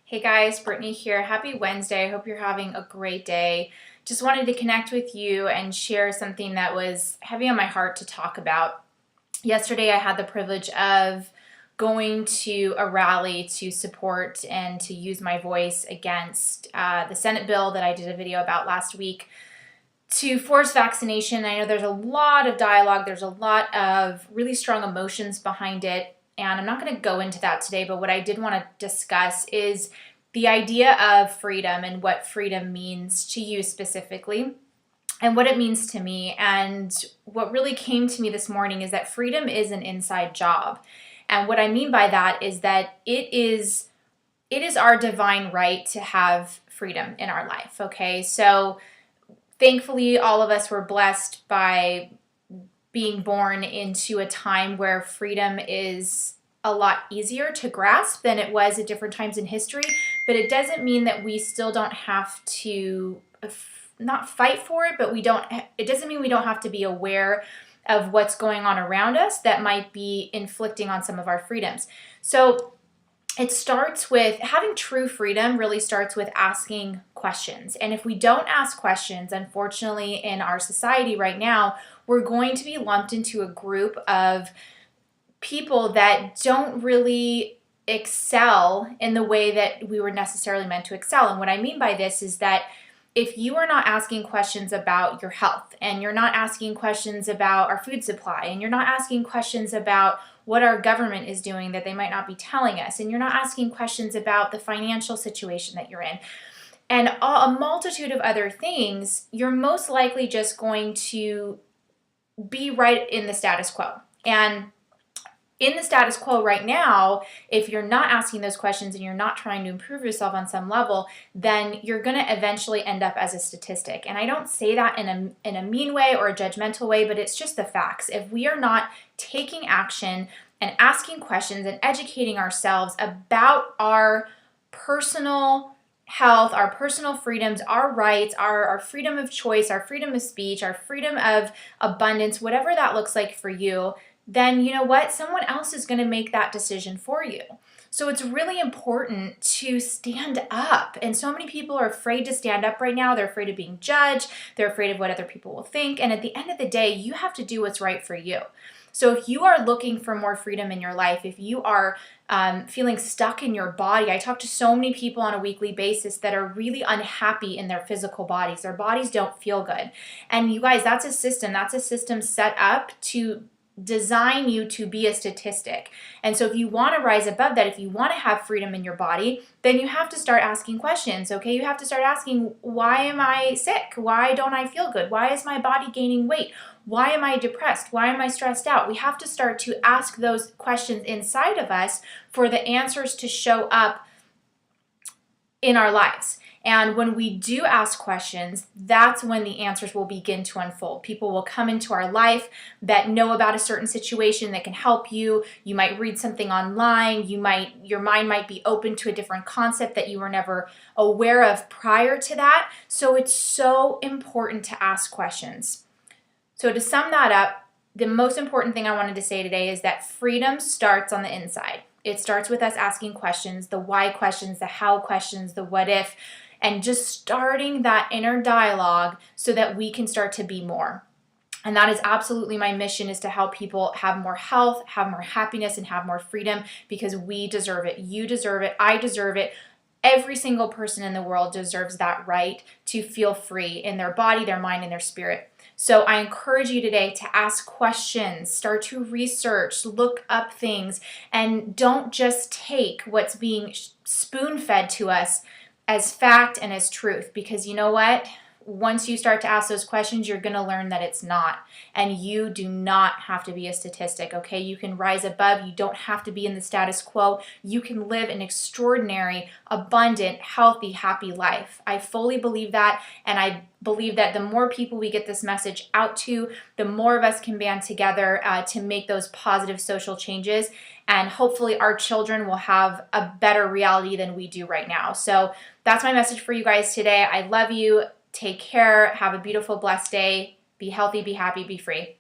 Hey guys, Brittney here. Happy Wednesday. I hope you're having a great day. Just wanted to connect with you and share something that was heavy on my heart to talk about. Yesterday, I had the privilege of going to a rally to support and to use my voice against the Senate bill that I did a video about last week to force vaccination. I know there's a lot of dialogue, there's a lot of really strong emotions behind it. And I'm not going to go into that today, but what I did want to discuss is the idea of freedom and what freedom means to you specifically and what it means to me. And what really came to me this morning is that freedom is an inside job. And what I mean by that is that it is our divine right to have freedom in our life, okay? So thankfully, all of us were blessed by being born into a time where freedom is a lot easier to grasp than it was at different times in history, but it doesn't mean that we still don't have to not fight for it, but it doesn't mean we don't have to be aware of what's going on around us that might be inflicting on some of our freedoms. So it starts with having true freedom, really starts with asking questions. And if we don't ask questions, unfortunately, in our society right now, we're going to be lumped into a group of people that don't really excel in the way that we were necessarily meant to excel. And what I mean by this is that if you are not asking questions about your health, and you're not asking questions about our food supply, and you're not asking questions about what our government is doing that they might not be telling us, and you're not asking questions about the financial situation that you're in, and a multitude of other things, you're most likely just going to be right in the status quo. And in the status quo right now, if you're not asking those questions and you're not trying to improve yourself on some level, then you're going to eventually end up as a statistic. And I don't say that in a mean way or a judgmental way, but it's just the facts. If we are not taking action and asking questions and educating ourselves about our personal health, our personal freedoms, our rights, our freedom of choice, our freedom of speech, our freedom of abundance, whatever that looks like for you, then you know what? Someone else is going to make that decision for you. So it's really important to stand up. And so many people are afraid to stand up right now. They're afraid of being judged. They're afraid of what other people will think. And at the end of the day, you have to do what's right for you. So if you are looking for more freedom in your life, if you are feeling stuck in your body, I talk to so many people on a weekly basis that are really unhappy in their physical bodies. Their bodies don't feel good. And you guys, that's a system set up to design you to be a statistic. And so if you want to rise above that, if you want to have freedom in your body, then you have to start asking questions, okay? You have to start asking, why am I sick? Why don't I feel good? Why is my body gaining weight? Why am I depressed? Why am I stressed out? We have to start to ask those questions inside of us for the answers to show up in our lives. And when we do ask questions, that's when the answers will begin to unfold. People will come into our life that know about a certain situation that can help you. You might read something online. Your mind might be open to a different concept that you were never aware of prior to that. So it's so important to ask questions. So to sum that up, the most important thing I wanted to say today is that freedom starts on the inside. It starts with us asking questions, the why questions, the how questions, the what if, and just starting that inner dialogue so that we can start to be more. And that is absolutely my mission, is to help people have more health, have more happiness, and have more freedom, because we deserve it. You deserve it. I deserve it. Every single person in the world deserves that right to feel free in their body, their mind, and their spirit. So I encourage you today to ask questions, start to research, look up things, and don't just take what's being spoon-fed to us as fact and as truth, because you know what? Once you start to ask those questions, you're going to learn that it's not. And you do not have to be a statistic, okay? You can rise above. You don't have to be in the status quo. You can live an extraordinary, abundant, healthy, happy life. I fully believe that, and I believe that the more people we get this message out to, the more of us can band together to make those positive social changes. And hopefully our children will have a better reality than we do right now. So that's my message for you guys today. I love you. Take care. Have a beautiful, blessed day. Be healthy, be happy, be free.